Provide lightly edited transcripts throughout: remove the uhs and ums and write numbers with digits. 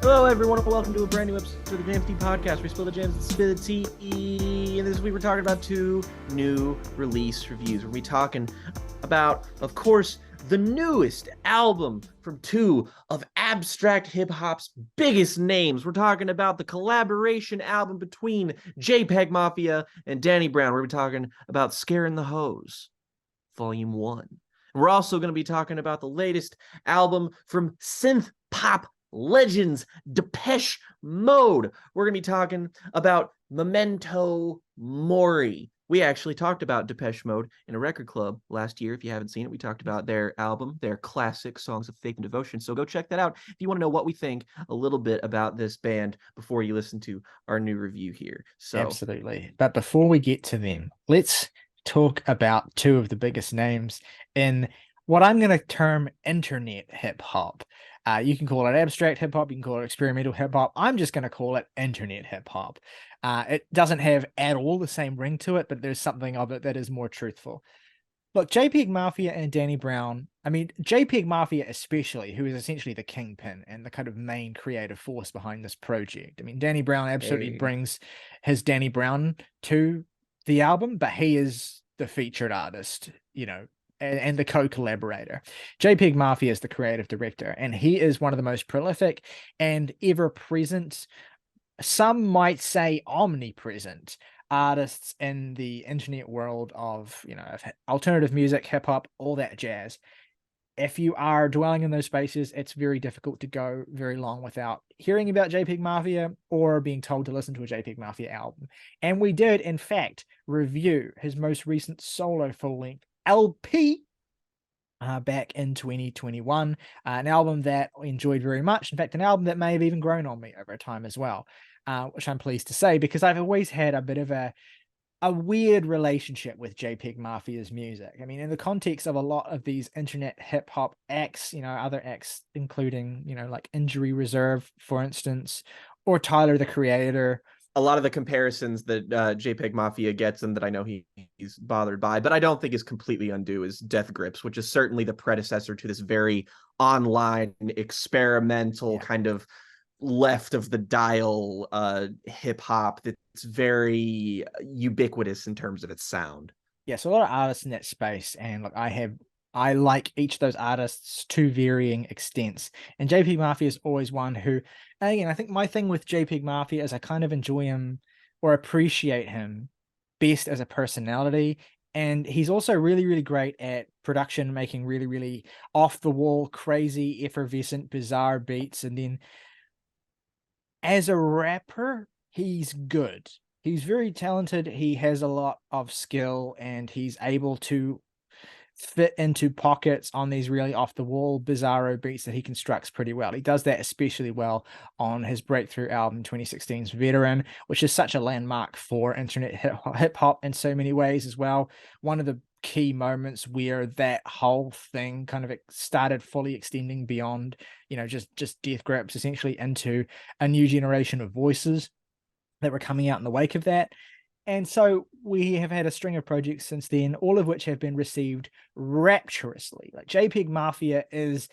Hello, everyone, and welcome to a brand new episode of the Jams Tea Podcast. We spill the jams and spill the tea. And this week we're talking about two new release reviews. We're going to be talking about, of course, the newest album from two of abstract hip hop's biggest names. We're talking about the collaboration album between JPEGMAFIA and Danny Brown. We're going to be talking about Scaring the Hose, Volume 1. And we're also going to be talking about the latest album from synth pop legends Depeche Mode. We're going to be talking about Memento Mori. We actually talked about Depeche Mode in a record club last year. If you haven't seen it, we talked about their album, their classic Songs of Faith and Devotion. So go check that out if you want to know what we think a little bit about this band before you listen to our new review here. So Absolutely. But before we get to them, let's talk about two of the biggest names in what I'm going to term internet hip hop. You can call it abstract hip hop, you can call it experimental hip hop. I'm just going to call it internet hip hop. It doesn't have at all the same ring to it, but there's something of it that is more truthful. Look, JPEGMAFIA and Danny Brown, I mean, JPEGMAFIA especially, who is essentially the kingpin and the kind of main creative force behind this project. I mean, Danny Brown absolutely brings his Danny Brown to the album, but he is the featured artist, and the co-collaborator. JPEGMAFIA is the creative director, and he is one of the most prolific and ever-present, some might say omnipresent, artists in the internet world of, alternative music, hip-hop, all that jazz. If you are dwelling in those spaces, it's very difficult to go very long without hearing about JPEGMAFIA or being told to listen to a JPEGMAFIA album. And we did, in fact, review his most recent solo full-length LP back in 2021, an album that I enjoyed very much. In fact, an album that may have even grown on me over time as well, which I'm pleased to say, because I've always had a bit of a weird relationship with JPEGMAFIA's music. I mean, in the context of a lot of these internet hip hop acts, other acts, including, like Injury Reserve, for instance, or Tyler, the Creator. A lot of the comparisons that JPEGMAFIA gets and that I know he's bothered by, but I don't think is completely undue, is Death Grips, which is certainly the predecessor to this very online, experimental kind of left of the dial hip hop that's very ubiquitous in terms of its sound. Yeah, so a lot of artists in that space, and look, I like each of those artists to varying extents. And JPEGMAFIA is always one who, again, I think my thing with JPEGMAFIA is I kind of enjoy him or appreciate him best as a personality. And he's also really, really great at production, making really, really off the wall, crazy, effervescent, bizarre beats. And then as a rapper, he's good. He's very talented. He has a lot of skill, and he's able to fit into pockets on these really off the wall, bizarro beats that he constructs pretty well. He does that especially well on his breakthrough album 2016's Veteran, which is such a landmark for internet hip hop in so many ways as well. One of the key moments where that whole thing kind of started fully extending beyond, just Death Grips essentially into a new generation of voices that were coming out in the wake of that. And so we have had a string of projects since then, all of which have been received rapturously. Like JPEGMAFIA is,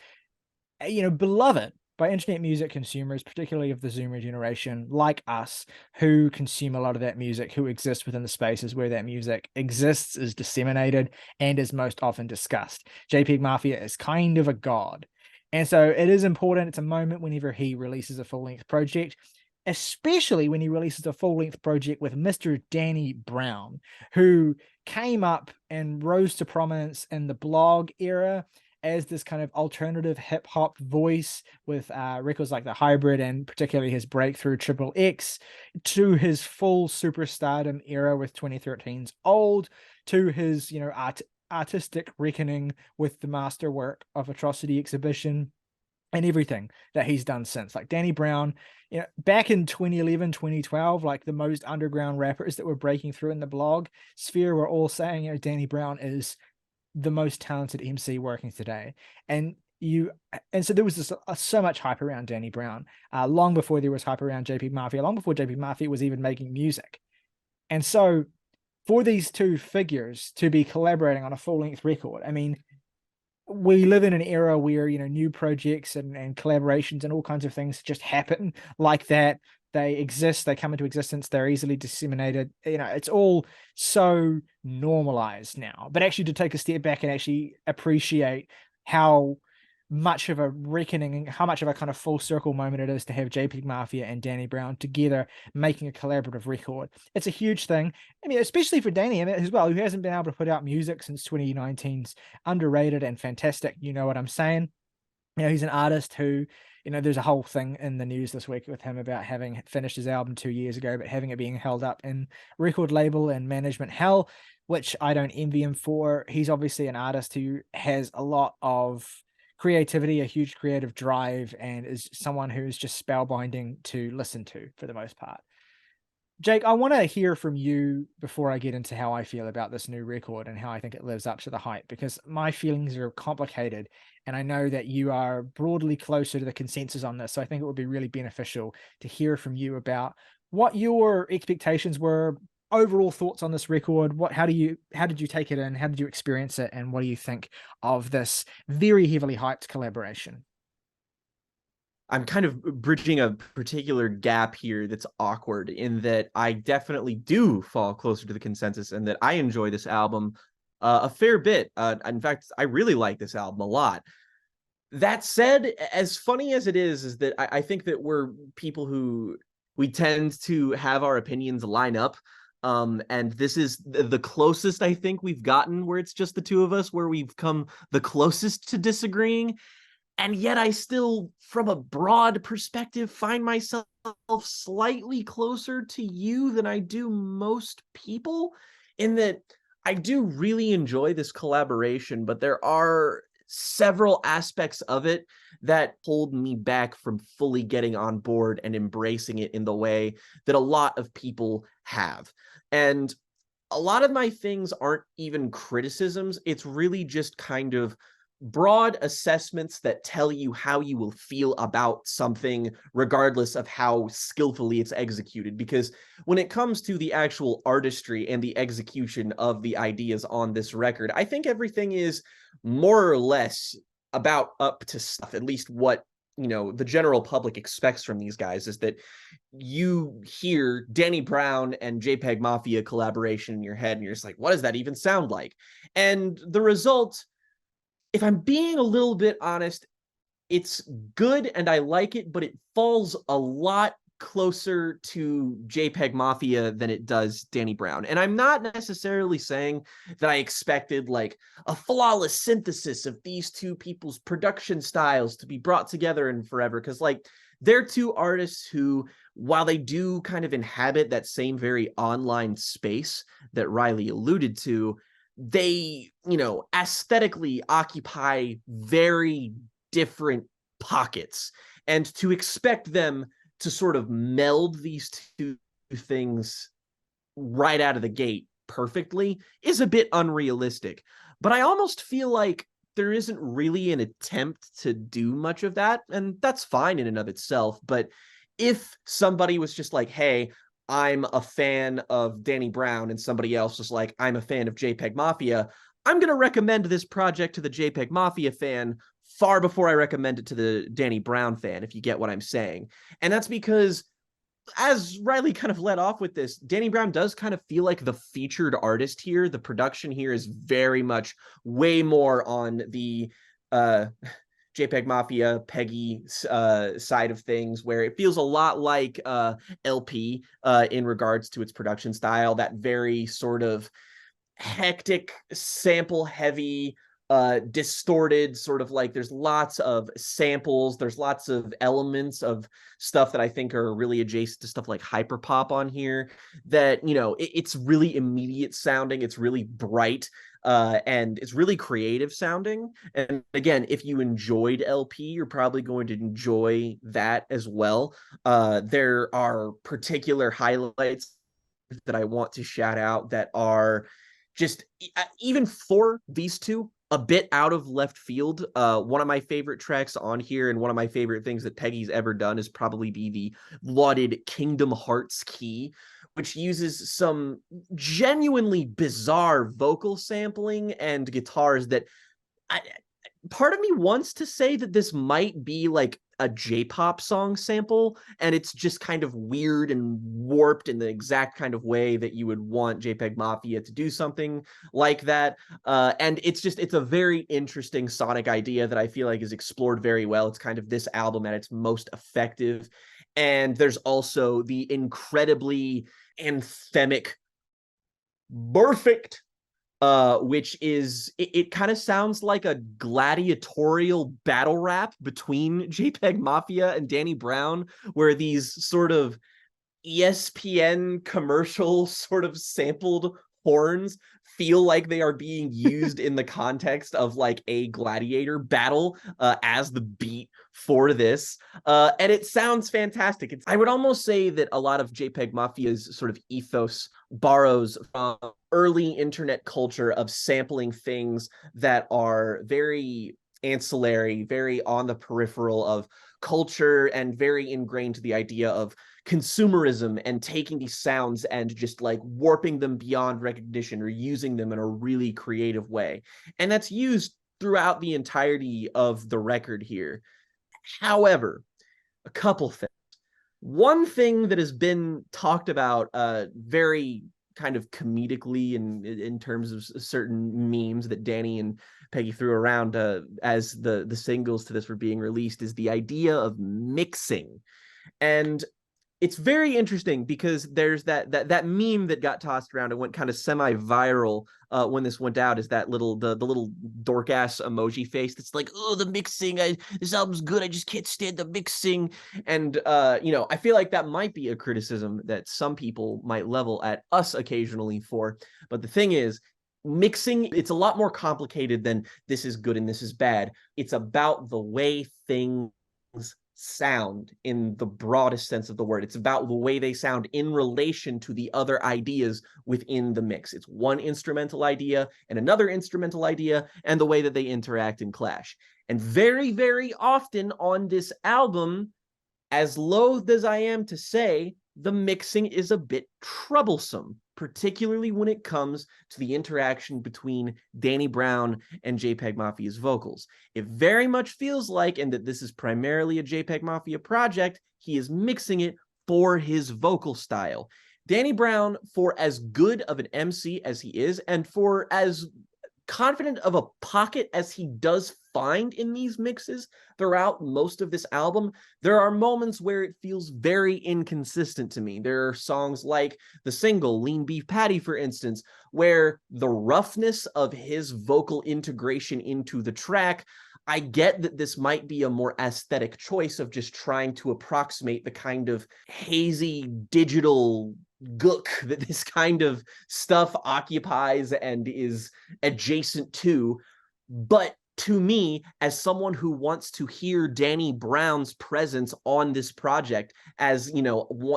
beloved by internet music consumers, particularly of the Zoomer generation, like us, who consume a lot of that music, who exist within the spaces where that music exists, is disseminated, and is most often discussed. JPEGMAFIA is kind of a god. And so it is important. It's a moment whenever he releases a full-length project, especially when he releases a full-length project with Mr. Danny Brown, who came up and rose to prominence in the blog era as this kind of alternative hip-hop voice with records like The Hybrid and particularly his breakthrough Triple X, to his full superstardom era with 2013's Old, to his, artistic reckoning with the masterwork of Atrocity Exhibition, and everything that he's done since. Like Danny Brown, back in 2011, 2012, like the most underground rappers that were breaking through in the blog sphere were all saying, Danny Brown is the most talented MC working today. And so there was so much hype around Danny Brown, long before there was hype around JPEGMAFIA, long before JPEGMAFIA was even making music. And so for these two figures to be collaborating on a full-length record, I mean, we live in an era where, new projects and collaborations and all kinds of things just happen like that. They exist, they come into existence, they're easily disseminated. It's all so normalized now. But actually, to take a step back and actually appreciate how much of a reckoning, how much of a kind of full circle moment it is to have JPEG Mafia and Danny Brown together making a collaborative record. It's a huge thing. I mean, especially for Danny as well, who hasn't been able to put out music since 2019's underrated and fantastic. You know what I'm saying? He's an artist who, there's a whole thing in the news this week with him about having finished his album 2 years ago, but having it being held up in record label and management hell, which I don't envy him for. He's obviously an artist who has a lot of creativity, a huge creative drive, and is someone who's just spellbinding to listen to for the most part. Jake, I want to hear from you before I get into how I feel about this new record and how I think it lives up to the hype, because my feelings are complicated, and I know that you are broadly closer to the consensus on this. So I think it would be really beneficial to hear from you about what your expectations were, overall thoughts on this record. How did you take it in? How did you experience it? And what do you think of this very heavily hyped collaboration? I'm kind of bridging a particular gap here that's awkward, in that I definitely do fall closer to the consensus and that I enjoy this album a fair bit. In fact, I really like this album a lot. That said, as funny as it is that I think that we're people who we tend to have our opinions line up. And this is the closest I think we've gotten where it's just the two of us, where we've come the closest to disagreeing. And yet I still, from a broad perspective, find myself slightly closer to you than I do most people, in that I do really enjoy this collaboration, but there are several aspects of it that hold me back from fully getting on board and embracing it in the way that a lot of people have. And a lot of my things aren't even criticisms. It's really just kind of broad assessments that tell you how you will feel about something, regardless of how skillfully it's executed. Because when it comes to the actual artistry and the execution of the ideas on this record, I think everything is more or less about up to stuff, at least what the general public expects from these guys, is that you hear Danny Brown and JPEG Mafia collaboration in your head and you're just like, what does that even sound like? And the result, if I'm being a little bit honest, it's good and I like it, but it falls a lot closer to JPEG Mafia than it does Danny Brown. And I'm not necessarily saying that I expected like a flawless synthesis of these two people's production styles to be brought together in forever, because like they're two artists who, while they do kind of inhabit that same very online space that Riley alluded to, they, aesthetically occupy very different pockets. And to expect them to sort of meld these two things right out of the gate perfectly is a bit unrealistic. But I almost feel like there isn't really an attempt to do much of that, and that's fine in and of itself. But if somebody was just like, hey, I'm a fan of Danny Brown, and somebody else was like, I'm a fan of JPEG Mafia, I'm going to recommend this project to the JPEG Mafia fan far before I recommend it to the Danny Brown fan, if you get what I'm saying. And that's because, as Riley kind of led off with this, Danny Brown does kind of feel like the featured artist here. The production here is very much way more on the JPEG Mafia, Peggy side of things, where it feels a lot like LP in regards to its production style, that very sort of hectic, sample heavy, distorted, sort of like there's lots of samples, there's lots of elements of stuff that I think are really adjacent to stuff like hyperpop on here, that it's really immediate sounding, it's really bright, and it's really creative sounding. And again, if you enjoyed LP, you're probably going to enjoy that as well. There are particular highlights that I want to shout out that are just, even for these two, a bit out of left field. One of my favorite tracks on here, and one of my favorite things that Peggy's ever done, is probably be the lauded Kingdom Hearts key, which uses some genuinely bizarre vocal sampling and guitars that part of me wants to say that this might be like a J-pop song sample, and it's just kind of weird and warped in the exact kind of way that you would want JPEG Mafia to do something like that. And it's a very interesting sonic idea that I feel like is explored very well. It's kind of this album at its most effective. And there's also the incredibly anthemic perfect, which is it kind of sounds like a gladiatorial battle rap between JPEG Mafia and Danny Brown, where these sort of ESPN commercial sort of sampled horns feel like they are being used in the context of like a gladiator battle as the beat for this. And it sounds fantastic. I would almost say that a lot of JPEG Mafia's sort of ethos borrows from early internet culture of sampling things that are very ancillary, very on the peripheral of culture, and very ingrained to the idea of consumerism and taking these sounds and just like warping them beyond recognition or using them in a really creative way. And that's used throughout the entirety of the record here. However, a couple things. One thing that has been talked about very kind of comedically in terms of certain memes that Danny and Peggy threw around as the singles to this were being released is the idea of mixing. And it's very interesting because there's that meme that got tossed around and went kind of semi-viral when this went out, is that little the little dork ass emoji face that's like, oh, the mixing, this album's good, I just can't stand the mixing. And I feel like that might be a criticism that some people might level at us occasionally for. But the thing is, mixing, it's a lot more complicated than this is good and this is bad. It's about the way things sound in the broadest sense of the word. It's about the way they sound in relation to the other ideas within the mix. It's one instrumental idea and another instrumental idea, and the way that they interact and clash. And very, very often on this album, as loath as I am to say, the mixing is a bit troublesome, particularly when it comes to the interaction between Danny Brown and JPEG Mafia's vocals. It very much feels like, and that this is primarily a JPEG Mafia project, he is mixing it for his vocal style. Danny Brown, for as good of an MC as he is, and for as confident of a pocket as he does find in these mixes throughout most of this album, there are moments where it feels very inconsistent to me. There are songs like the single Lean Beef Patty, for instance, where the roughness of his vocal integration into the track, I get that this might be a more aesthetic choice of just trying to approximate the kind of hazy digital gook that this kind of stuff occupies and is adjacent to. But to me, as someone who wants to hear Danny Brown's presence on this project, as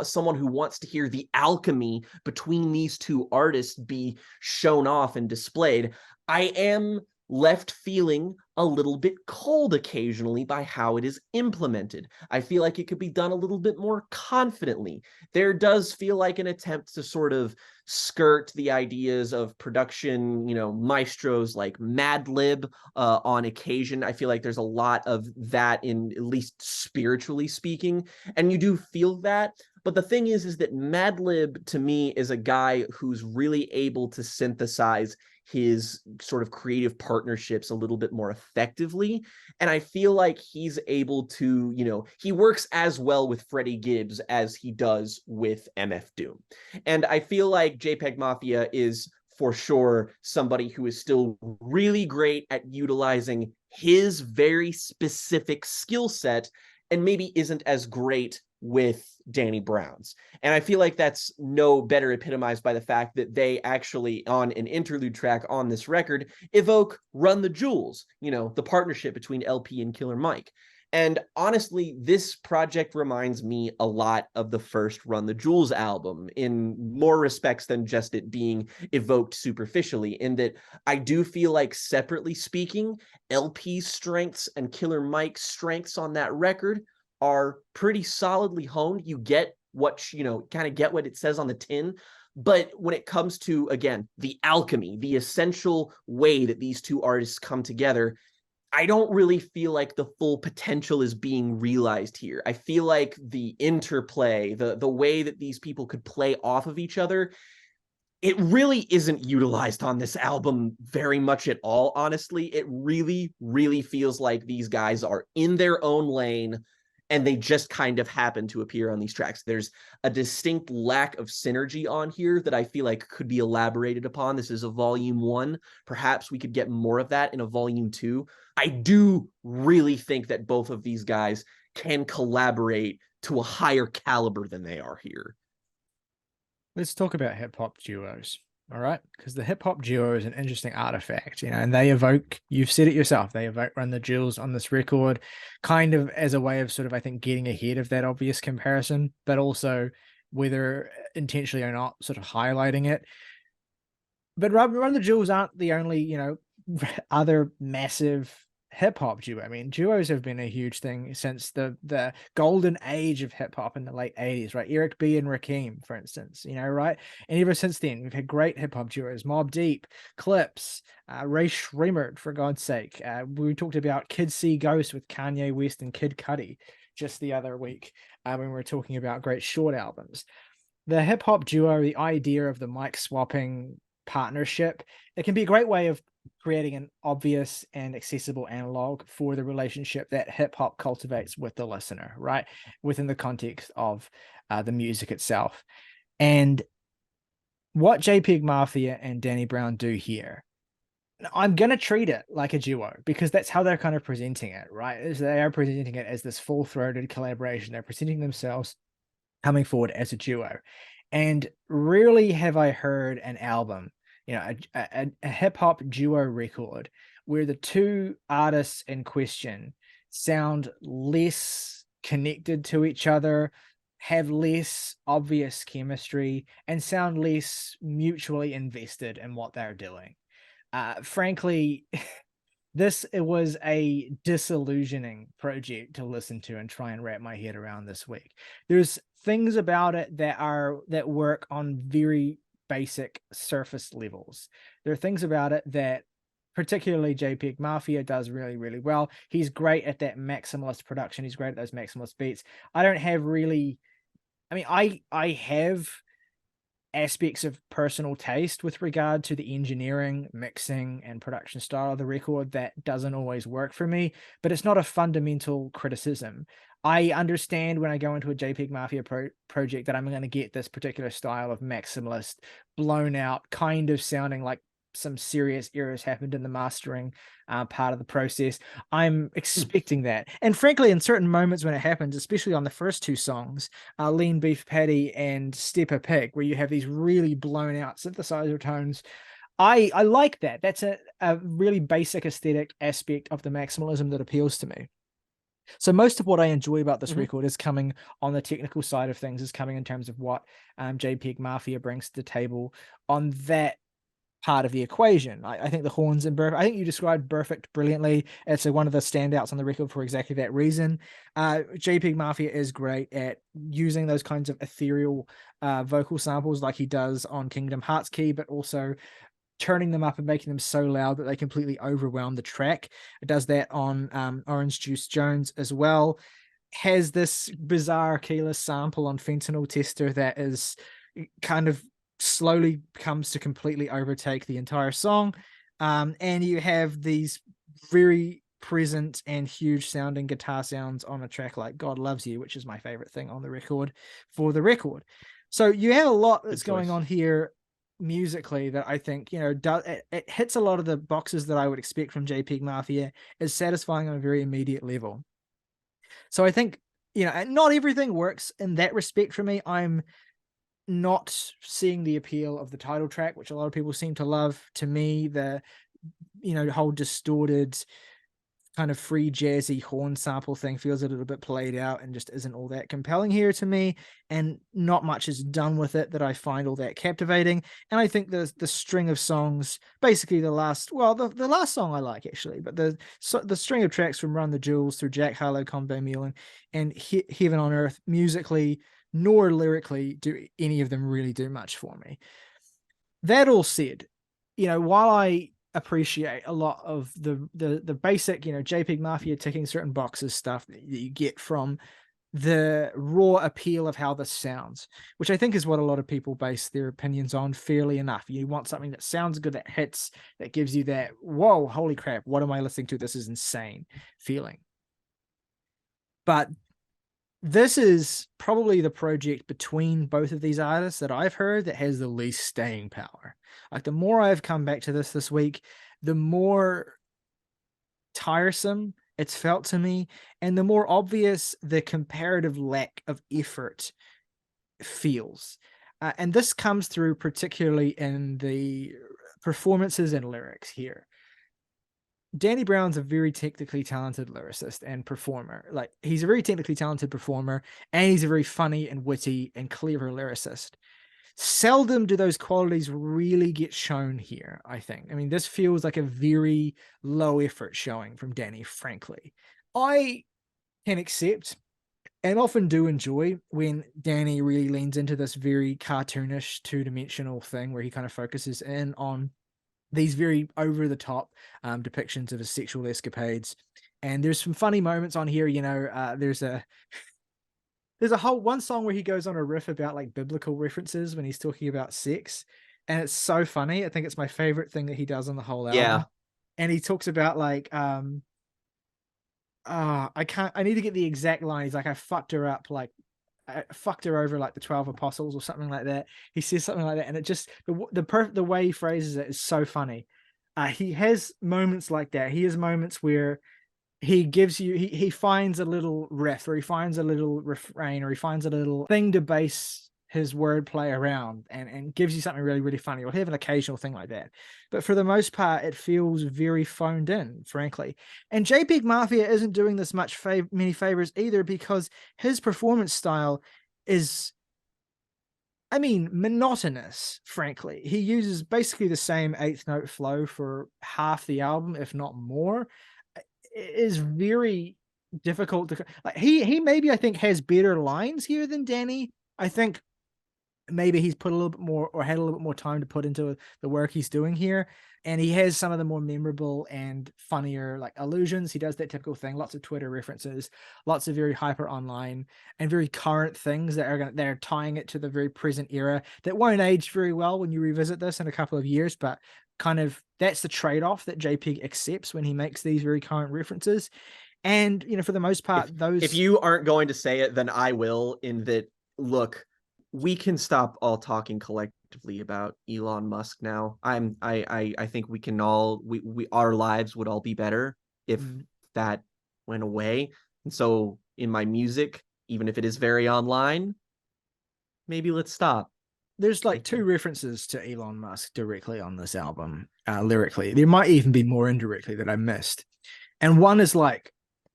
someone who wants to hear the alchemy between these two artists be shown off and displayed, I am left feeling a little bit cold occasionally by how it is implemented. I feel like it could be done a little bit more confidently. There does feel like an attempt to sort of skirt the ideas of production, maestros like Mad Lib on occasion. I feel like there's a lot of that, in at least spiritually speaking, and you do feel that. But the thing is that Mad Lib, to me, is a guy who's really able to synthesize his sort of creative partnerships a little bit more effectively. And I feel like he's able to, he works as well with Freddie Gibbs as he does with MF Doom. And I feel like JPEG Mafia is for sure somebody who is still really great at utilizing his very specific skill set, and maybe isn't as great with Danny Brown's. And I feel like that's no better epitomized by the fact that they actually, on an interlude track on this record, evoke Run the Jewels, the partnership between LP and Killer Mike. And honestly, this project reminds me a lot of the first Run the Jewels album in more respects than just it being evoked superficially, in that I do feel like, separately speaking, LP's strengths and Killer Mike's strengths on that record are pretty solidly honed. You get what, kind of get what it says on the tin. But when it comes to, again, the alchemy, the essential way that these two artists come together, I don't really feel like the full potential is being realized here. I feel like the interplay, the way that these people could play off of each other, it really isn't utilized on this album very much at all, honestly. It really, really feels like these guys are in their own lane and they just kind of happen to appear on these tracks. There's a distinct lack of synergy on here that I feel like could be elaborated upon. This is a volume 1. Perhaps we could get more of that in a volume 2. I do really think that both of these guys can collaborate to a higher caliber than they are here. Let's talk about hip hop duos. All right. Because the hip hop duo is an interesting artifact, and they evoke, you've said it yourself, they evoke Run the Jewels on this record, kind of as a way of sort of, I think, getting ahead of that obvious comparison, but also, whether intentionally or not, sort of highlighting it. But Run the Jewels aren't the only, other massive hip hop duo. I mean, duos have been a huge thing since the golden age of hip hop in the late 80s, right? Eric B and Rakim, for instance, right? And ever since then, we've had great hip hop duos: Mobb Deep, Clips, Ray Shremmerd, for God's sake. We talked about Kid See Ghost with Kanye West and Kid Cudi just the other week when we were talking about great short albums. The hip hop duo, the idea of the mic swapping partnership, it can be a great way of creating an obvious and accessible analog for the relationship that hip hop cultivates with the listener, right? Within the context of the music itself. And what JPEG Mafia and Danny Brown do here, I'm going to treat it like a duo because that's how they're kind of presenting it, right? They are presenting it as this full-throated collaboration. They're presenting themselves coming forward as a duo. And rarely have I heard an album, a hip-hop duo record where the two artists in question sound less connected to each other, have less obvious chemistry, and sound less mutually invested in what they're doing. Frankly, it was a disillusioning project to listen to and try and wrap my head around this week. There's things about it that work on very basic surface levels. There are things about it that particularly JPEG Mafia does really, really well. He's great at that maximalist production. He's great at those maximalist beats. I don't have really, I have aspects of personal taste with regard to the engineering, mixing, and production style of the record that doesn't always work for me, but it's not a fundamental criticism. I understand when I go into a JPEG Mafia project that I'm going to get this particular style of maximalist, blown out, kind of sounding like some serious errors happened in the mastering part of the process. I'm expecting that. And frankly, in certain moments when it happens, especially on the first two songs, Lean Beef Patty and Step a Pig, where you have these really blown out synthesizer tones, I like that. That's a really basic aesthetic aspect of the maximalism that appeals to me. So most of what I enjoy about this record is coming on the technical side of things, is coming in terms of what JPEG Mafia brings to the table on that part of the equation. I think the horns and I think you described Perfect brilliantly. It's one of the standouts on the record for exactly that reason. JPEG Mafia is great at using those kinds of ethereal vocal samples like he does on Kingdom Hearts Key, but also turning them up and making them so loud that they completely overwhelm the track. It does that on Orange Juice Jones as well. Has this bizarre keyless sample on Fentanyl Tester that is kind of slowly comes to completely overtake the entire song. And you have these very present and huge sounding guitar sounds on a track like God Loves You, which is my favorite thing on the record for the record. So you have a lot that's going on here musically that I think, it hits a lot of the boxes that I would expect from JPEG Mafia, is satisfying on a very immediate level. So I think, not everything works in that respect for me. I'm not seeing the appeal of the title track, which a lot of people seem to love. To me, the whole distorted kind of free jazzy horn sample thing feels a little bit played out and just isn't all that compelling here to me, and not much is done with it that I find all that captivating. And I think the string of songs, basically the last song I like actually, but the string of tracks from Run the Jewels through Jack Harlow, Combo Mule, and Heaven on Earth, musically nor lyrically do any of them really do much for me. That all said, while I appreciate a lot of the basic, JPEG Mafia ticking certain boxes stuff that you get from the raw appeal of how this sounds, which I think is what a lot of people base their opinions on fairly enough. You want something that sounds good, that hits, that gives you that, whoa, holy crap, what am I listening to? This is insane feeling. But this is probably the project between both of these artists that I've heard that has the least staying power. Like, the more I've come back to this week, the more tiresome it's felt to me, and the more obvious the comparative lack of effort feels. And this comes through particularly in the performances and lyrics here. Danny Brown's a very technically talented lyricist and performer. Like, he's a very technically talented performer, and he's a very funny and witty and clever lyricist. Seldom do those qualities really get shown here, I think. I mean, this feels like a very low effort showing from Danny, frankly. I can accept and often do enjoy when Danny really leans into this very cartoonish, two-dimensional thing where he kind of focuses in on these very over-the-top depictions of his sexual escapades. And there's some funny moments on here, there's a whole one song where he goes on a riff about like biblical references when he's talking about sex. And it's so funny. I think it's my favorite thing that he does on the whole album. Yeah. And he talks about like, I need to get the exact line. He's like, I fucked her up. Like, I fucked her over like the 12 apostles or something like that. He says something like that. And it just, the way he phrases it is so funny. He has moments like that. He has moments where he gives you, he finds a little riff, or he finds a little refrain, or he finds a little thing to base his wordplay around, and gives you something really, really funny. Or have an occasional thing like that. But for the most part, it feels very phoned in, frankly. And JPEG Mafia isn't doing this many favors either, because his performance style is, I mean, monotonous, frankly. He uses basically the same eighth note flow for half the album, if not more. It is very difficult to, like, he maybe, I think, has better lines here than Danny. I think maybe he's put a little bit more, or had a little bit more time to put into the work he's doing here. And he has some of the more memorable and funnier like allusions. He does that typical thing, lots of Twitter references, lots of very hyper online and very current things that are tying it to the very present era that won't age very well when you revisit this in a couple of years. But kind of, that's the trade-off that JPEG accepts when he makes these very current references. And, for the most part, if you aren't going to say it, then I will, in that, look, we can stop all talking collectively about Elon Musk now. I think we can all, our lives would all be better if that went away. And so in my music, even if it is very online, maybe let's stop. There's like two references to Elon Musk directly on this album, lyrically. There might even be more indirectly that I missed. And one is like,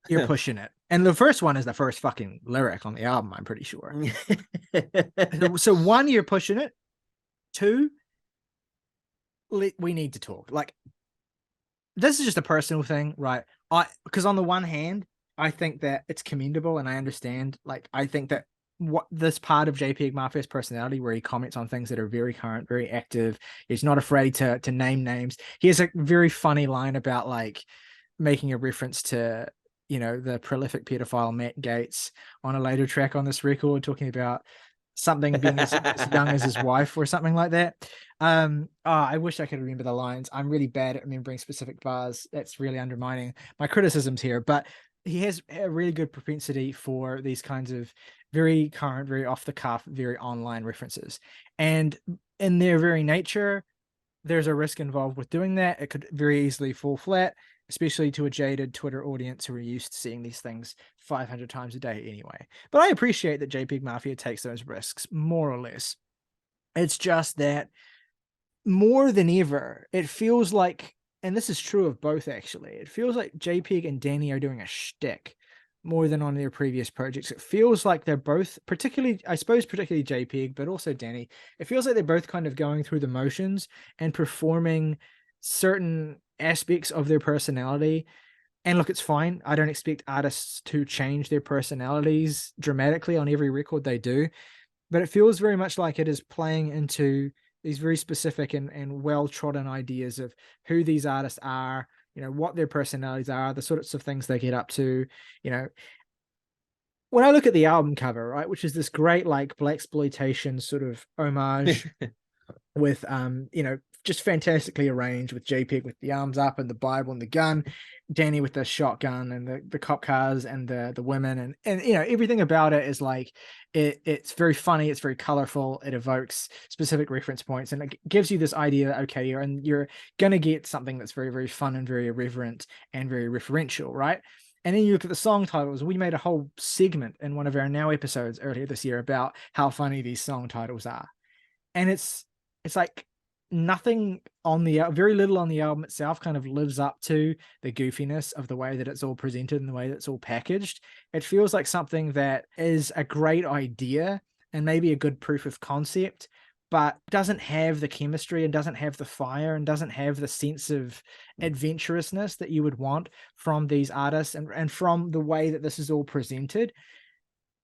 you're pushing it. And the first one is the first fucking lyric on the album, I'm pretty sure. So one, you're pushing it. Two, we need to talk. Like, this is just a personal thing, right? Because on the one hand, I think that it's commendable, and I understand. Like, I think that what this part of JPEG Mafia's personality, where he comments on things that are very current, very active, he's not afraid to name names. He has a very funny line about like making a reference to, the prolific pedophile Matt Gaetz on a later track on this record, talking about something being as young as his wife or something like that. I wish I could remember the lines. I'm really bad at remembering specific bars. That's really undermining my criticisms here, but he has a really good propensity for these kinds of very current, very off the cuff, very online references. And in their very nature, there's a risk involved with doing that. It could very easily fall flat, especially to a jaded Twitter audience who are used to seeing these things 500 times a day anyway. But I appreciate that JPEG Mafia takes those risks, more or less. It's just that more than ever, it feels like, and this is true of both actually, it feels like JPEG and Danny are doing a shtick more than on their previous projects. It feels like they're both, particularly JPEG, but also Danny, it feels like they're both kind of going through the motions and performing certain aspects of their personality. And look, it's fine. I don't expect artists to change their personalities dramatically on every record they do, but it feels very much like it is playing into these very specific and well-trodden ideas of who these artists are, what their personalities are, the sorts of things they get up to. When I look at the album cover, right, which is this great like blaxploitation sort of homage with just fantastically arranged with JPEG with the arms up and the Bible and the gun, Danny with the shotgun and the cop cars and the women and everything about it is like it's very funny, it's very colorful, it evokes specific reference points, and it gives you this idea that okay, you're gonna get something that's very, very fun and very irreverent and very referential, right? And then you look at the song titles. We made a whole segment in one of our Now episodes earlier this year about how funny these song titles are. And it's like nothing on the very little on the album itself kind of lives up to the goofiness of the way that it's all presented and the way that it's all packaged. It feels like something that is a great idea and maybe a good proof of concept, but doesn't have the chemistry and doesn't have the fire and doesn't have the sense of adventurousness that you would want from these artists and from the way that this is all presented.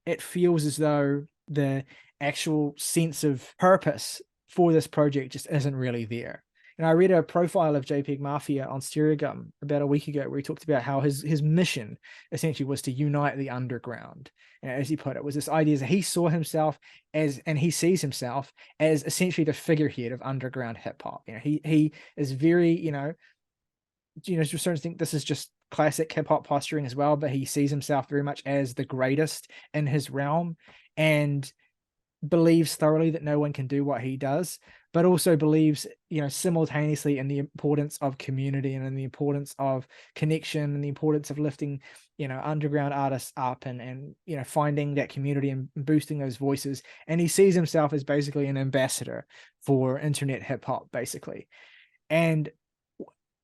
It feels as though the actual sense of purpose for this project just isn't really there. And I read a profile of JPEGMAFIA on Stereogum about a week ago where he talked about how his mission essentially was to unite the underground. And as he put it, was this idea that he saw himself as, and he sees himself as essentially the figurehead of underground hip hop. He is very, you're starting to think this is just classic hip hop posturing as well, but he sees himself very much as the greatest in his realm and believes thoroughly that no one can do what he does, but also believes, simultaneously in the importance of community and in the importance of connection and the importance of lifting, underground artists up and finding that community and boosting those voices. And he sees himself as basically an ambassador for internet hip hop, basically. And,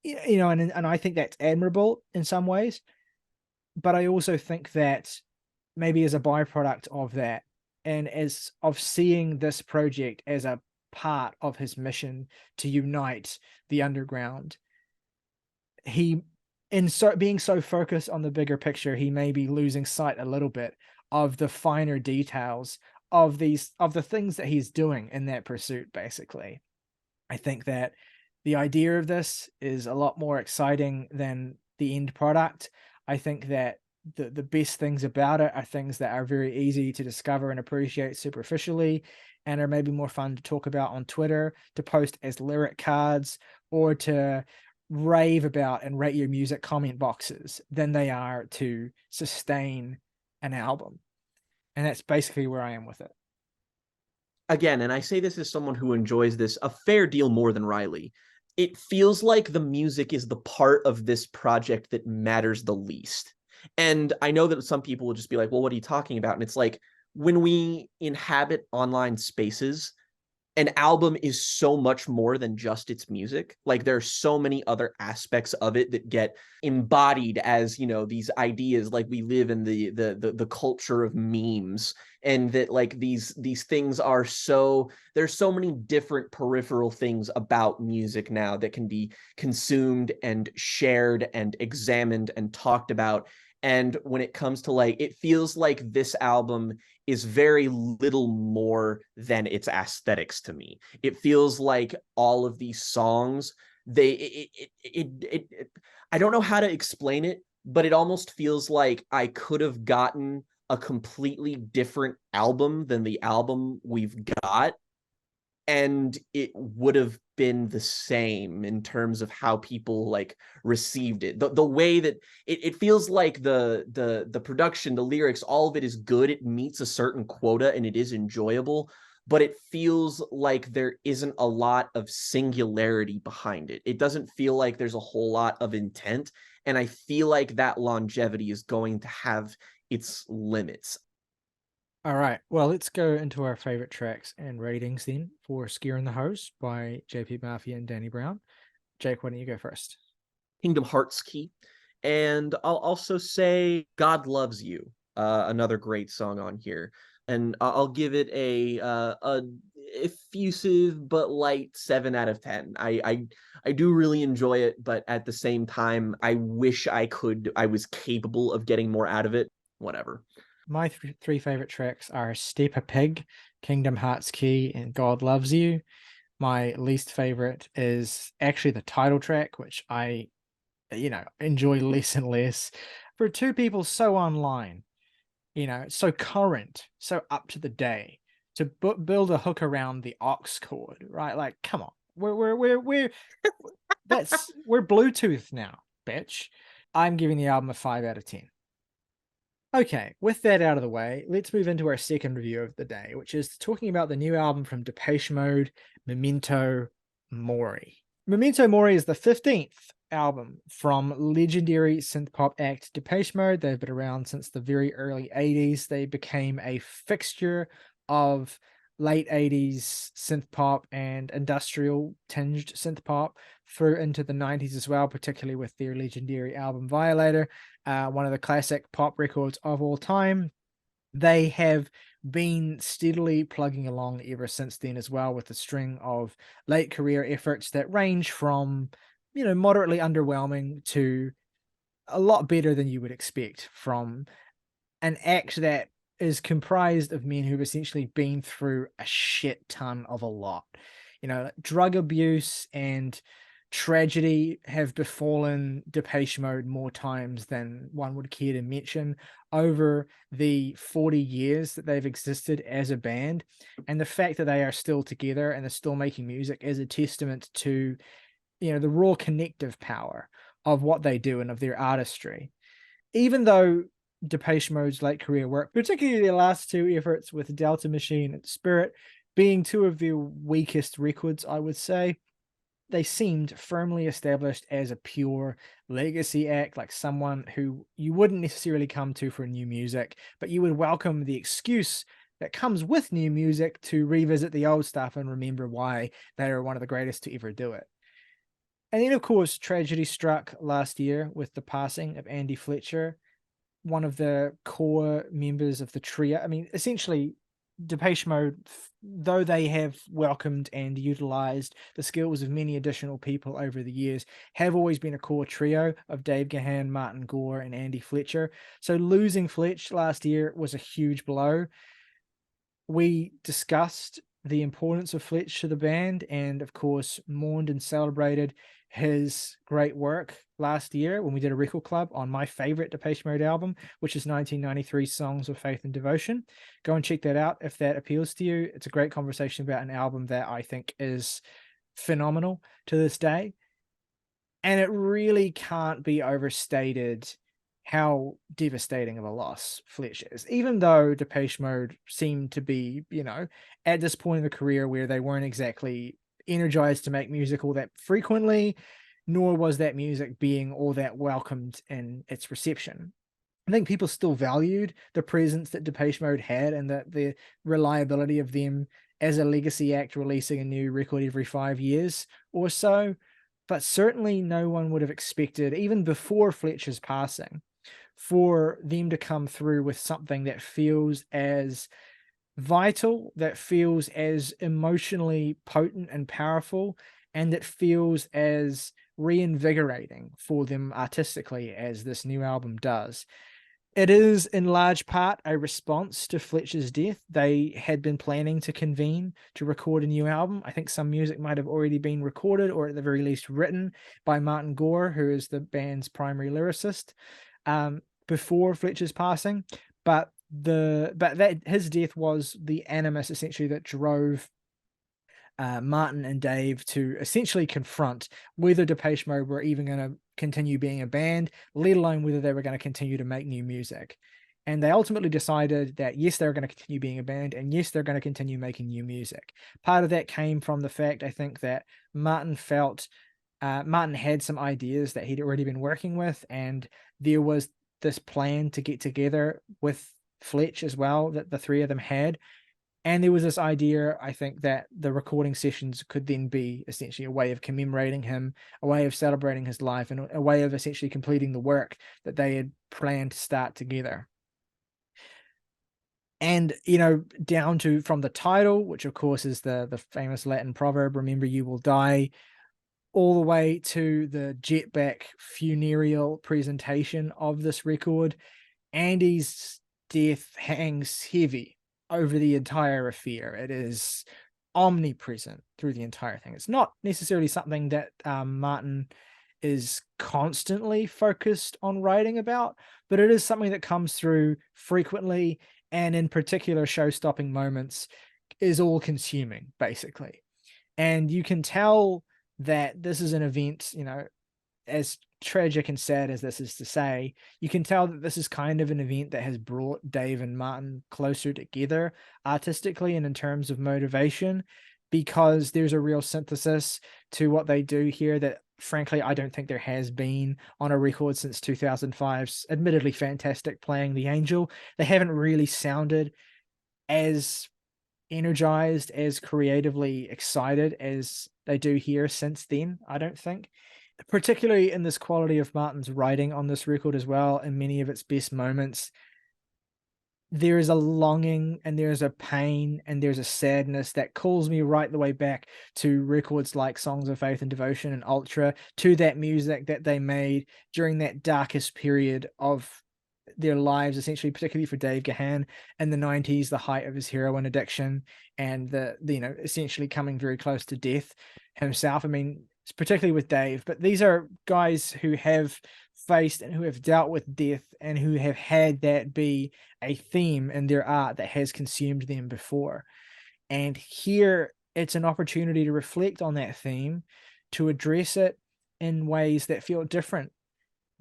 and I think that's admirable in some ways, but I also think that maybe as a byproduct of that, and as of seeing this project as a part of his mission to unite the underground, being so focused on the bigger picture, he may be losing sight a little bit of the finer details of the things that he's doing in that pursuit, basically. I think that the idea of this is a lot more exciting than the end product. I think that the best things about it are things that are very easy to discover and appreciate superficially and are maybe more fun to talk about on Twitter, to post as lyric cards, or to rave about and rate your music comment boxes than they are to sustain an album. And that's basically where I am with it. Again, and I say this as someone who enjoys this a fair deal more than Riley, it feels like the music is the part of this project that matters the least. And I know that some people will just be like, well, what are you talking about? And it's like, when we inhabit online spaces, an album is so much more than just its music. Like, there are so many other aspects of it that get embodied as, these ideas. Like, we live in the culture of memes, and that like these things are there's so many different peripheral things about music now that can be consumed and shared and examined and talked about. And when it comes to it feels like this album is very little more than its aesthetics to me. It feels like all of these songs, I don't know how to explain it, but it almost feels like I could have gotten a completely different album than the album we've got, and it would have been the same in terms of how people received it. The way that it feels like the production, the lyrics, all of it is good. It meets a certain quota and it is enjoyable, but it feels like there isn't a lot of singularity behind it. It doesn't feel like there's a whole lot of intent, and I feel like that longevity is going to have its limits. All right, well, let's go into our favorite tracks and ratings then for Scaring the Hose by JPEGMAFIA and Danny Brown. Jake, why don't you go first? Kingdom Hearts Key. And I'll also say God Loves You, another great song on here. And I'll give it a effusive but light 7 out of 10. I do really enjoy it, but at the same time, I wish I was capable of getting more out of it. Whatever. My three favorite tracks are Step a Pig, Kingdom Hearts Key, and God Loves You. My least favorite is actually the title track, which I, enjoy less and less. For two people so online, so current, so up to the day, to build a hook around the aux cord, right? Like, come on, we're Bluetooth now, bitch. I'm giving the album a 5 out of 10. Okay, with that out of the way, let's move into our second review of the day, which is talking about the new album from Depeche Mode, Memento Mori. Memento Mori is the 15th album from legendary synth pop act Depeche Mode. They've been around since the very early 80s. They became a fixture of late 80s synth pop and industrial tinged synth pop through into the 90s as well, particularly with their legendary album Violator, one of the classic pop records of all time. They have been steadily plugging along ever since then as well, with a string of late career efforts that range from, moderately underwhelming to a lot better than you would expect from an act that is comprised of men who've essentially been through a shit ton of a lot. Drug abuse and tragedy have befallen Depeche Mode more times than one would care to mention over the 40 years that they've existed as a band. And the fact that they are still together and they're still making music is a testament to, the raw connective power of what they do and of their artistry. Even though Depeche Mode's late career work, particularly their last two efforts with Delta Machine and Spirit, being two of their weakest records, I would say, they seemed firmly established as a pure legacy act, like someone who you wouldn't necessarily come to for new music, but you would welcome the excuse that comes with new music to revisit the old stuff and remember why they are one of the greatest to ever do it. And then, of course, tragedy struck last year with the passing of Andy Fletcher, one of the core members of the trio. I mean, essentially, Depeche Mode, though they have welcomed and utilized the skills of many additional people over the years, have always been a core trio of Dave Gahan, Martin Gore, and Andy Fletcher. So losing Fletch last year was a huge blow. We discussed the importance of Fletch to the band and, of course, mourned and celebrated his great work last year when we did a record club on my favorite Depeche Mode album, which is 1993 Songs of Faith and Devotion. Go and check that out if that appeals to you. It's a great conversation about an album that I think is phenomenal to this day. And it really can't be overstated how devastating of a loss Fletch is. Even though Depeche Mode seemed to be, at this point in the career where they weren't exactly energized to make music all that frequently, nor was that music being all that welcomed in its reception. I think people still valued the presence that Depeche Mode had and the reliability of them as a legacy act releasing a new record every 5 years or so. But certainly no one would have expected, even before Fletcher's passing, for them to come through with something that feels as vital, that feels as emotionally potent and powerful, and that feels as reinvigorating for them artistically as this new album does. It is in large part a response to Fletcher's death. They had been planning to convene to record a new album. I think some music might have already been recorded or at the very least written by Martin Gore, who is the band's primary lyricist, before Fletcher's passing. But that his death was the animus essentially that drove Martin and Dave to essentially confront whether Depeche Mode were even going to continue being a band, let alone whether they were going to continue to make new music. And they ultimately decided that yes, they're going to continue being a band, and yes, they're going to continue making new music. Part of that came from the fact, I think, that Martin felt Martin had some ideas that he'd already been working with, and there was this plan to get together with Fletch as well that the three of them had. And there was this idea, I think, that the recording sessions could then be essentially a way of commemorating him, a way of celebrating his life, and a way of essentially completing the work that they had planned to start together. And, down to from the title, which of course is the famous Latin proverb, "Remember you will die," all the way to the jetback funereal presentation of this record, Andy's death hangs heavy over the entire affair. It is omnipresent through the entire thing. It's not necessarily something that Martin is constantly focused on writing about, but it is something that comes through frequently, and in particular show-stopping moments is all consuming, basically. And you can tell that this is an event, you know, as tragic and sad as this is to say, you can tell that this is kind of an event that has brought Dave and Martin closer together artistically and in terms of motivation, because there's a real synthesis to what they do here that frankly I don't think there has been on a record since 2005's admittedly fantastic Playing the Angel. They haven't really sounded as energized, as creatively excited as they do here since then, I don't think. Particularly in this quality of Martin's writing on this record as well, in many of its best moments, there is a longing and there's a pain and there's a sadness that calls me right the way back to records like Songs of Faith and Devotion and Ultra, to that music that they made during that darkest period of their lives, essentially, particularly for Dave Gahan in the 90s, the height of his heroin addiction and the you know, essentially coming very close to death himself. I mean, particularly with Dave, but these are guys who have faced and who have dealt with death and who have had that be a theme in their art that has consumed them before. And here it's an opportunity to reflect on that theme, to address it in ways that feel different,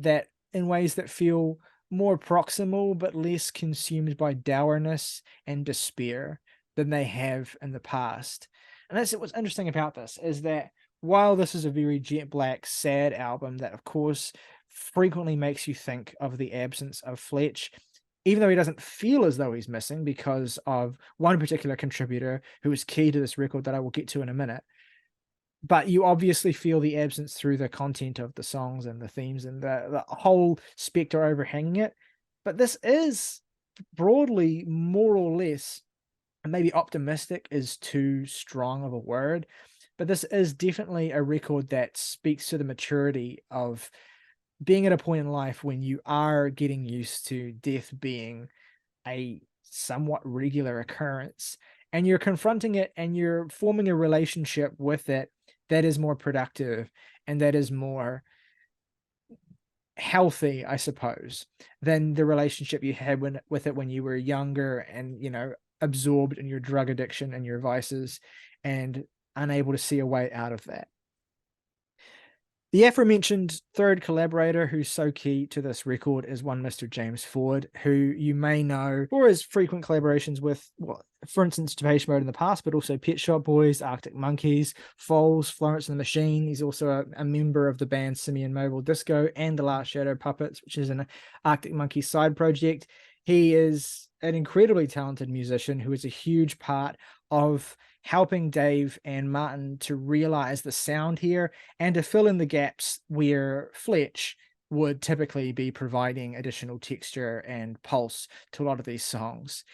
that in ways that feel more proximal but less consumed by dourness and despair than they have in the past. And that's what's interesting about this, is that while this is a very jet black, sad album that, of course, frequently makes you think of the absence of Fletch, even though he doesn't feel as though he's missing because of one particular contributor who is key to this record that I will get to in a minute, but you obviously feel the absence through the content of the songs and the themes and the whole spectre overhanging it. But this is broadly, more or less, and maybe optimistic is too strong of a word, but this is definitely a record that speaks to the maturity of being at a point in life when you are getting used to death being a somewhat regular occurrence, and you're confronting it and you're forming a relationship with it that is more productive and that is more healthy, I suppose, than the relationship you had with it when you were younger and, you know, absorbed in your drug addiction and your vices and unable to see a way out of that. The aforementioned third collaborator who's so key to this record is one Mr. James Ford, who you may know for his frequent collaborations with, well, for instance, Depeche Mode in the past, but also Pet Shop Boys, Arctic Monkeys, Foals, Florence and the Machine. He's also a member of the band Simian Mobile Disco and the Last Shadow Puppets, which is an Arctic Monkeys side project. He is an incredibly talented musician who is a huge part of helping Dave and Martin to realize the sound here and to fill in the gaps where Fletch would typically be providing additional texture and pulse to a lot of these songs.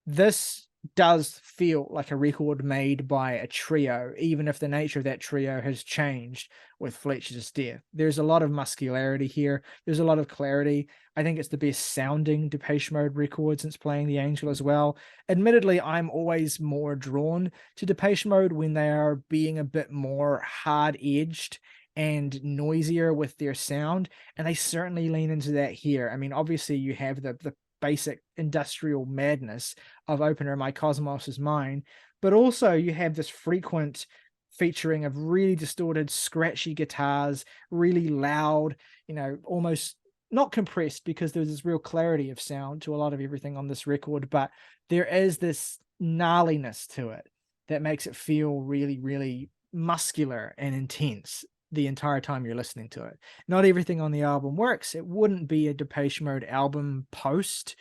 This does feel like a record made by a trio, even if the nature of that trio has changed with Fletcher's death. There's a lot of muscularity here. There's a lot of clarity. I think it's the best sounding Depeche Mode record since Playing the Angel as well. Admittedly, I'm always more drawn to Depeche Mode when they are being a bit more hard-edged and noisier with their sound, and they certainly lean into that here. I mean, obviously you have the basic industrial madness of Opener My Cosmos Is Mine, but also you have this frequent featuring of really distorted, scratchy guitars, really loud, you know, almost not compressed, because there's this real clarity of sound to a lot of everything on this record, but there is this gnarliness to it that makes it feel really, really muscular and intense the entire time you're listening to it. Not everything on the album works. It wouldn't be a Depeche Mode album post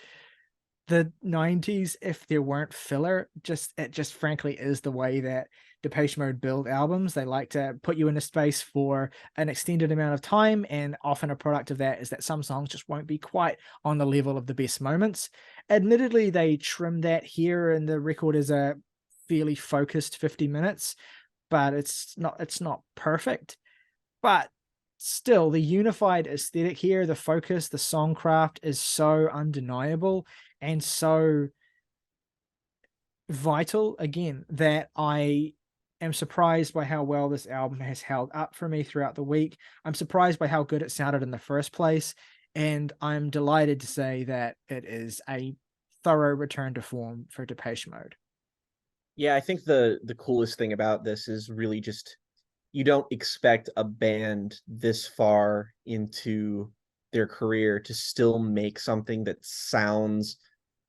the 90s if there weren't filler. It just frankly is the way that Depeche Mode build albums. They like to put you in a space for an extended amount of time, and often a product of that is that some songs just won't be quite on the level of the best moments. Admittedly, they trim that here, and the record is a fairly focused 50 minutes, but it's not perfect. But still, the unified aesthetic here, the focus, the songcraft is so undeniable and so vital again, that I am surprised by how well this album has held up for me throughout the week. I'm surprised by how good it sounded in the first place, and I'm delighted to say that it is a thorough return to form for Depeche Mode. Yeah, I think the coolest thing about this is really just you don't expect a band this far into their career to still make something that sounds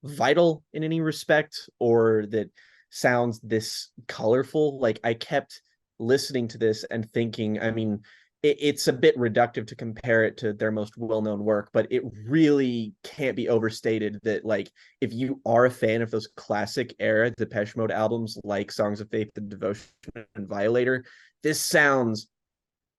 vital in any respect or that sounds this colorful. Like I kept listening to this and thinking, I mean, it's a bit reductive to compare it to their most well-known work, but it really can't be overstated that like if you are a fan of those classic era Depeche Mode albums like Songs of Faith and Devotion and Violator, this sounds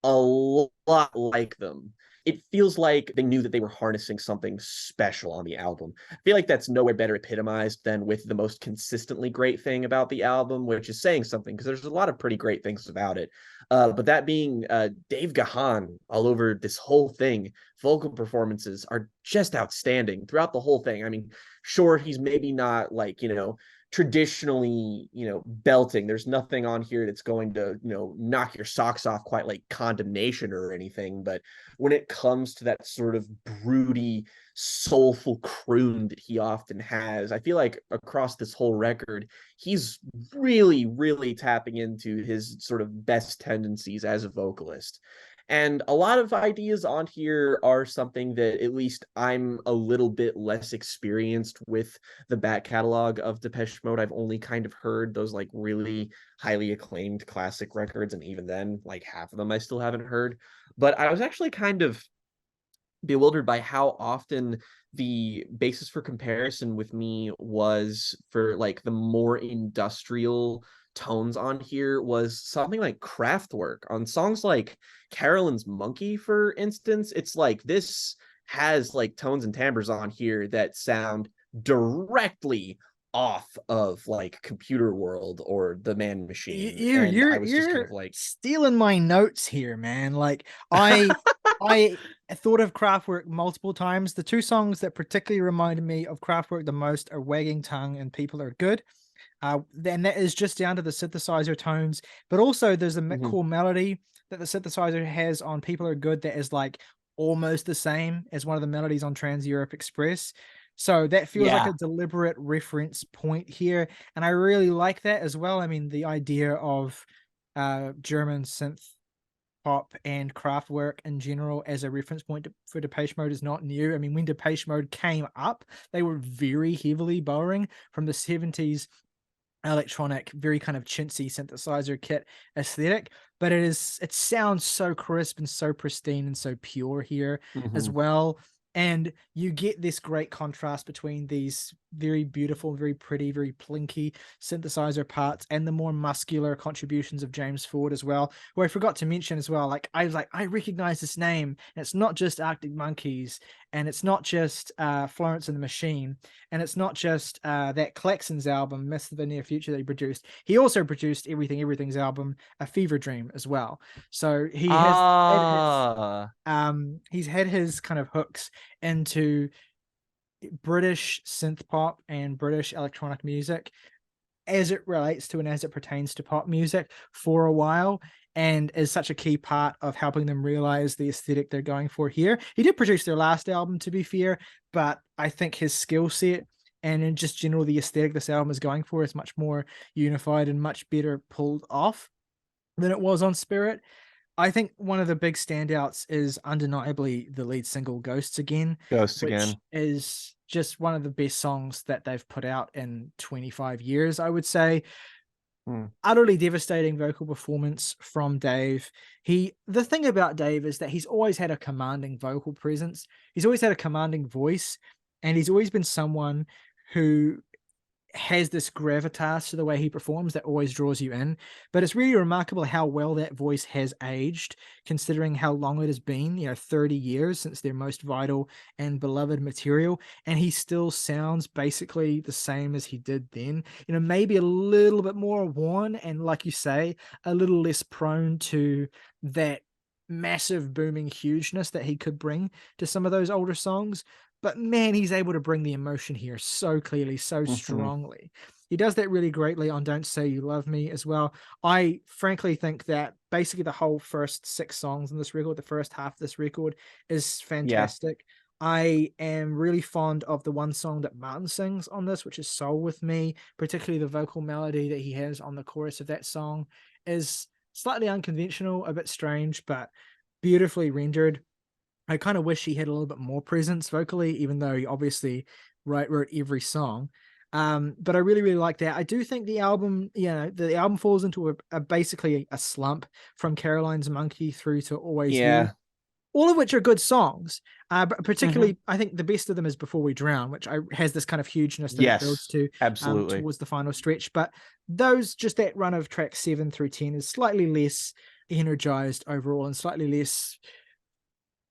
a lot like them. It feels like they knew that they were harnessing something special on the album. I feel like that's nowhere better epitomized than with the most consistently great thing about the album, which is saying something because there's a lot of pretty great things about it. But that being Dave Gahan all over this whole thing, vocal performances are just outstanding throughout the whole thing. I mean, sure, he's maybe not like, traditionally, belting. There's nothing on here that's going to, knock your socks off quite like Condemnation or anything. But when it comes to that sort of broody, soulful croon that he often has, I feel like across this whole record, he's really, really tapping into his sort of best tendencies as a vocalist. And a lot of ideas on here are something that at least I'm a little bit less experienced with the back catalog of Depeche Mode. I've only kind of heard those like really highly acclaimed classic records, and even then, like half of them I still haven't heard. But I was actually kind of bewildered by how often the basis for comparison with me was for like the more industrial tones on here was something like Kraftwerk on songs like Carolyn's Monkey, for instance. It's like this has like tones and timbres on here that sound directly off of like Computer World or The Man Machine, You're and I you're was just kind of you're like, stealing my notes here, man. Like I thought of Kraftwerk multiple times. The two songs that particularly reminded me of Kraftwerk the most are Wagging Tongue and People Are Good. Then that is just down to the synthesizer tones, but also there's a mhm. cool melody that the synthesizer has on People Are Good that is like almost the same as one of the melodies on Trans Europe Express. So that feels like Yeah. a deliberate reference point here, and I really like that as well. I mean, the idea of German synth pop and Kraftwerk in general as a reference point for Depeche Mode is not new. I mean, when Depeche Mode came up, they were very heavily borrowing from the 70s electronic, very kind of chintzy synthesizer kit aesthetic, but it sounds so crisp and so pristine and so pure here as Mhm. well. And you get this great contrast between these very beautiful, very pretty, very plinky synthesizer parts and the more muscular contributions of James Ford as well. Who I forgot to mention as well, like I recognize this name, and it's not just Arctic Monkeys, and it's not just Florence and the Machine, and it's not just that Klaxons album, Myths of the Near Future, that he produced. He also produced Everything's album, A Fever Dream, as well. So Ah. he's had his kind of hooks into British synth pop and British electronic music as it relates to and as it pertains to pop music for a while, and is such a key part of helping them realize the aesthetic they're going for here. He did produce their last album, to be fair, but I think his skill set and in just general the aesthetic this album is going for is much more unified and much better pulled off than it was on Spirit. I think one of the big standouts is undeniably the lead single Ghosts Again, Ghosts which again. is just one of the best songs that they've put out in 25 years, I would say. Hmm. Utterly devastating vocal performance from Dave. The thing about Dave is that he's always had a commanding vocal presence. He's always had a commanding voice, and he's always been someone who has this gravitas to the way he performs that always draws you in. But it's really remarkable how well that voice has aged, considering how long it has been, 30 years since their most vital and beloved material. And he still sounds basically the same as he did then. Maybe a little bit more worn and, like you say, a little less prone to that massive booming hugeness that he could bring to some of those older songs. But man, he's able to bring the emotion here so clearly, so Mhm. strongly. He does that really greatly on Don't Say You Love Me as well. I frankly think that basically the whole first 6 songs in this record, the first half of this record, is Yeah. fantastic. I am really fond of the one song that Martin sings on this, which is Soul With Me, particularly the vocal melody that he has on the chorus of that song is slightly unconventional, a bit strange, but beautifully rendered. I kind of wish he had a little bit more presence vocally, even though he obviously wrote every song. But I really, really like that. I do think the album, the album falls into basically a slump from Caroline's Monkey through to Always You, Yeah. all of which are good songs. But Mhm. particularly, I think the best of them is Before We Drown, which has this kind of hugeness that it builds Yes, to absolutely. towards the final stretch. But just that run of tracks 7 through 10 is slightly less energized overall and slightly less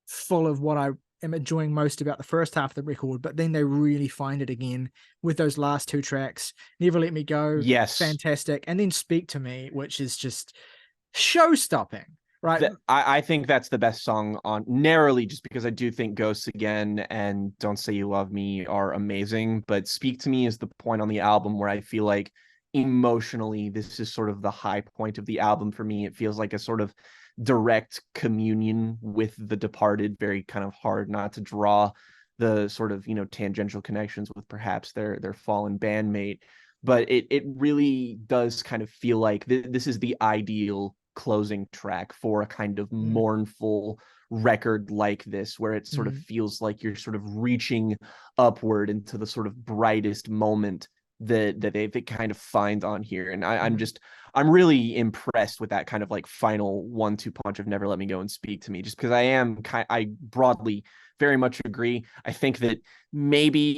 full of what I am enjoying most about the first half of the record, but then they really find it again with those last 2 tracks. Never Let Me Go, Yes. fantastic, and then Speak to Me, which is just show-stopping, right? I think that's the best song on, narrowly, just because I do think Ghosts Again and Don't Say You Love Me are amazing, but Speak to Me is the point on the album where I feel like emotionally this is sort of the high point of the album for me. It feels like a sort of direct communion with the departed, very kind of hard not to draw the sort of, tangential connections with perhaps their fallen bandmate. But it really does kind of feel like this is the ideal closing track for a kind of Mm, mournful record like this, where it sort of mm, feels like you're sort of reaching upward into the sort of brightest moment that they kind of find on here. And mm. I'm really impressed with that kind of like final 1-2 punch of Never Let Me Go and Speak to Me, just because I broadly very much agree. I think that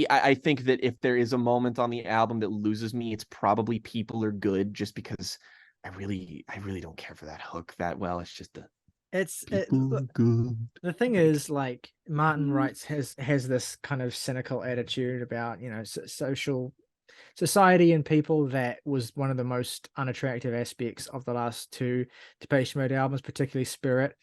I think that if there is a moment on the album that loses me, it's probably People Are Good, just because I really don't care for that hook that well. It's just the It's people are good. the thing Like, is, like Martin writes has this kind of cynical attitude about social society and people that was one of the most unattractive aspects of the last 2 Depeche Mode albums, particularly Spirit.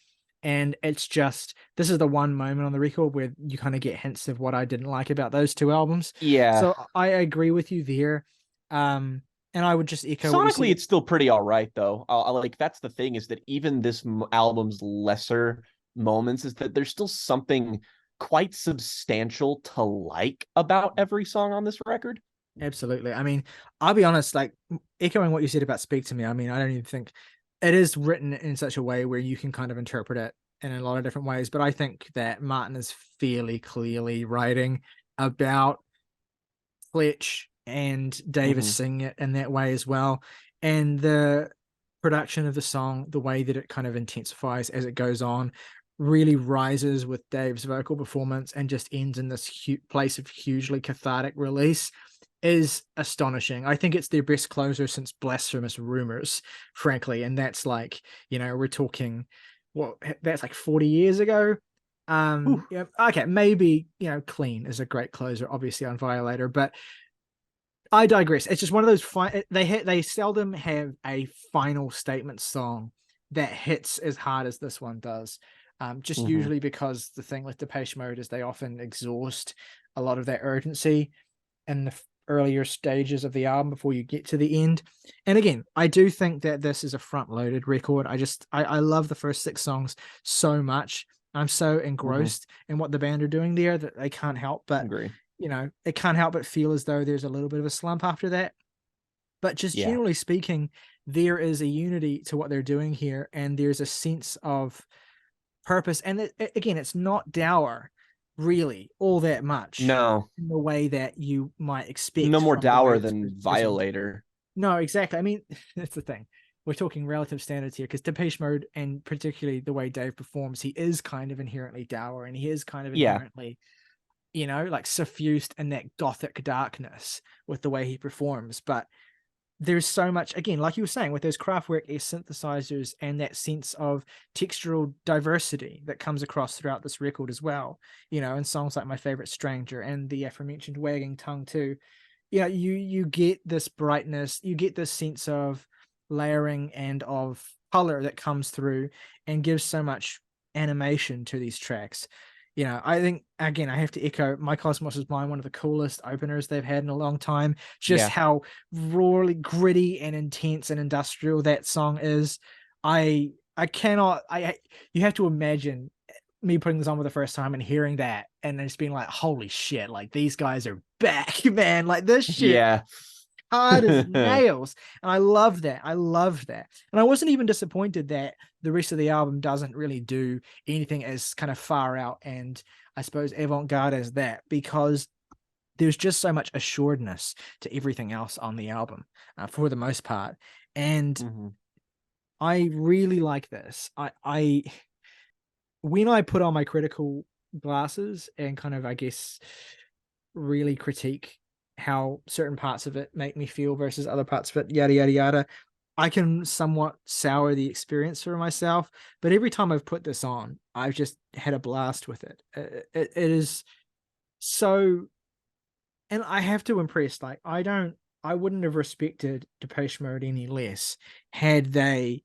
And it's just this is the one moment on the record where you kind of get hints of what I didn't like about those 2 albums. yeah, So I agree with you there. And I would just echo what you sonically said. it's still pretty all right though. Like that's the thing, is that even this album's lesser moments is that there's still something quite substantial to like about every song on this record. Absolutely. I mean, I'll be honest, like echoing what you said about Speak to Me, I mean, I don't even think it is written in such a way where you can kind of interpret it in a lot of different ways. But I think that Martin is fairly clearly writing about Fletch and Davis Mm-hmm. singing it in that way as well. And the production of the song, the way that it kind of intensifies as it goes on, really rises with Dave's vocal performance and just ends in this place of hugely cathartic release is astonishing. I think it's their best closer since Blasphemous Rumors, frankly. And that's like, we're talking what that's like 40 years ago. Ooh. Yeah, okay, maybe Clean is a great closer, obviously on Violator, but I digress. It's just one of those they seldom have a final statement song that hits as hard as this one does. Just Mm-hmm. usually because the thing with Depeche Mode is they often exhaust a lot of that urgency in the earlier stages of the album before you get to the end. And again, I do think that this is a front-loaded record. I love the first 6 songs so much. I'm so Mm-hmm. engrossed in what the band are doing there that they can't help but Agree. it can't help but feel as though there's a little bit of a slump after that. But just Yeah. generally speaking, there is a unity to what they're doing here, and there's a sense of purpose. And again, it's not dour, really, all that much No. in the way that you might No expect more from the way dour it's than presented. Violator. No, exactly. I mean, that's the thing. We're talking relative standards here because Depeche Mode, and particularly the way Dave performs, he is kind of inherently dour and he is kind of Yeah. inherently like suffused in that gothic darkness with the way he performs. But there's so much, again, like you were saying, with those Kraftwerk synthesizers and that sense of textural diversity that comes across throughout this record as well, in songs like My Favorite Stranger and the aforementioned Wagging Tongue too. You get this brightness, you get this sense of layering and of color that comes through and gives so much animation to these tracks. You know, I think, again, I have to echo My Cosmos is Mine, one of the coolest openers they've had in a long time. Just how rawly gritty and intense and industrial that song is. You have to imagine me putting this on for the first time and hearing that and then just being like, holy shit, like these guys are back, man. Like this shit hard as nails. And I love that. I loved that. And I wasn't even disappointed that the rest of the album doesn't really do anything as kind of far out and I suppose avant-garde as that, because there's just so much assuredness to everything else on the album for the most part. And I really like this. I when I put on my critical glasses and kind of, I guess, really critique how certain parts of it make me feel versus other parts of it, yada, yada, yada, I can somewhat sour the experience for myself. But every time I've put this on, I've just had a blast with it. It is so, and I have to impress, like, I wouldn't have respected Depeche Mode any less had they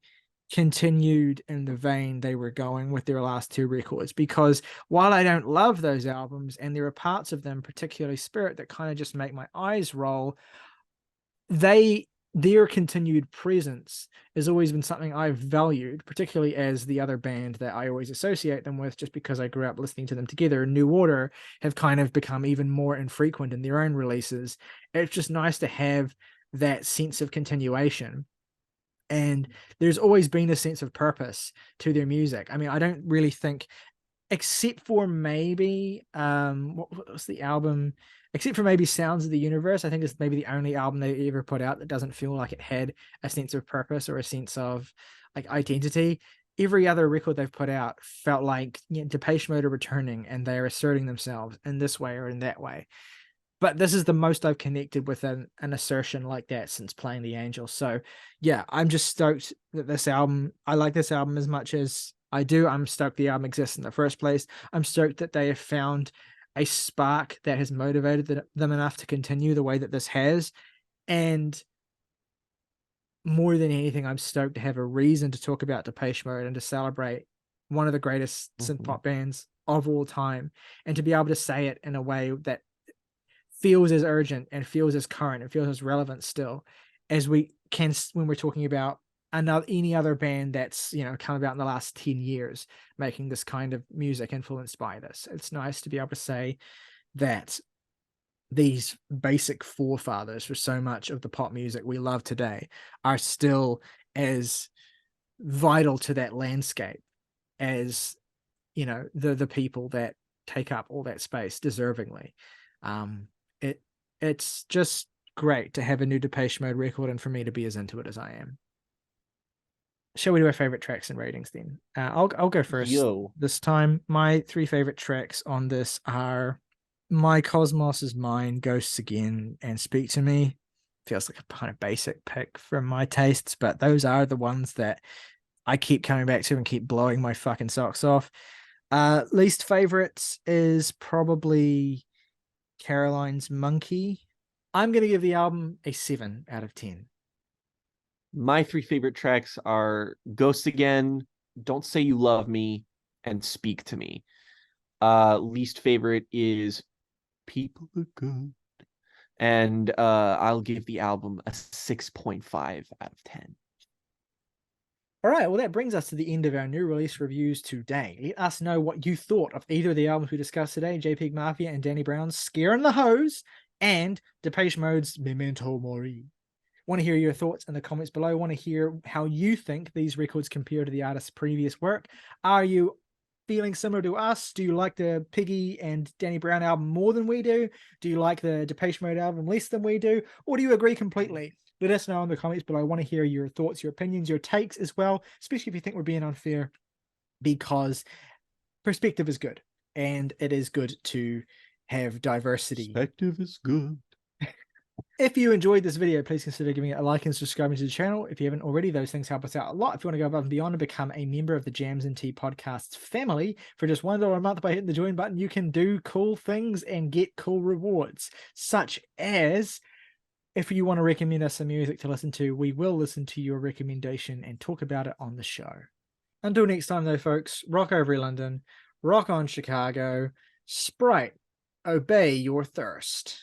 continued in the vein they were going with their last two records, because while I don't love those albums and there are parts of them, particularly Spirit, that kind of just make my eyes roll, their continued presence has always been something I've valued, particularly as the other band that I always associate them with, just because I grew up listening to them together, New Order, have kind of become even more infrequent in their own releases. It's just nice to have that sense of continuation. And there's always been a sense of purpose to their music. I mean, I don't really think, except for maybe what was the album, except for maybe Sounds of the Universe, I think it's maybe the only album they ever put out that doesn't feel like it had a sense of purpose or a sense of like identity. Every other record they've put out felt like, you know, Depeche Mode are returning and they're asserting themselves in this way or in that way. But this is the most I've connected with an assertion like that since Playing the Angels. So yeah, I'm just stoked that this album, I like this album as much as I do. I'm stoked the album exists in the first place. I'm stoked that they have found a spark that has motivated them enough to continue the way that this has. And more than anything, I'm stoked to have a reason to talk about Depeche Mode and to celebrate one of the greatest synth pop bands of all time, and to be able to say it in a way that feels as urgent and feels as current and feels as relevant still as we can when we're talking about any other band that's, you know, come about in the last 10 years making this kind of music influenced by this. It's nice to be able to say that these basic forefathers for so much of the pop music we love today are still as vital to that landscape as, you know, the people that take up all that space deservingly. It's just great to have a new Depeche Mode record and for me to be as into it as I am. Shall we do our favorite tracks and ratings then? I'll go first this time. My three favorite tracks on this are My Cosmos is Mine, Ghosts Again, and Speak to Me. Feels like a kind of basic pick for my tastes, but those are the ones that I keep coming back to and keep blowing my fucking socks off. Least favorites is probably Caroline's Monkey. I'm going to give the album a 7 out of 10. My three favorite tracks are Ghost Again, Don't Say You Love Me, and Speak to Me. Least favorite is People Are Good. And I'll give the album a 6.5 out of 10. All right, well, that brings us to the end of our new release reviews today. Let us know what you thought of either of the albums we discussed today, JPEGMAFIA and Danny Brown's Scaring the Hose and Depeche Mode's Memento Mori. Want to hear your thoughts in the comments below. Want to hear how you think these records compare to the artist's previous work. Are you feeling similar to us? Do you like the Piggy and Danny Brown album more than we do? Do you like the Depeche Mode album less than we do? Or do you agree completely? Let us know in the comments below. I want to hear your thoughts, your opinions, your takes as well, especially if you think we're being unfair, because perspective is good, and it is good to have diversity. Perspective is good. If you enjoyed this video, please consider giving it a like and subscribing to the channel. If you haven't already, those things help us out a lot. If you want to go above and beyond and become a member of the Jams and Tea Podcasts family for just $1 a month by hitting the join button, you can do cool things and get cool rewards, such as If you want to recommend us some music to listen to, we will listen to your recommendation and talk about it on the show. Until next time, though, folks, rock over London, rock on Chicago, Sprite, obey your thirst.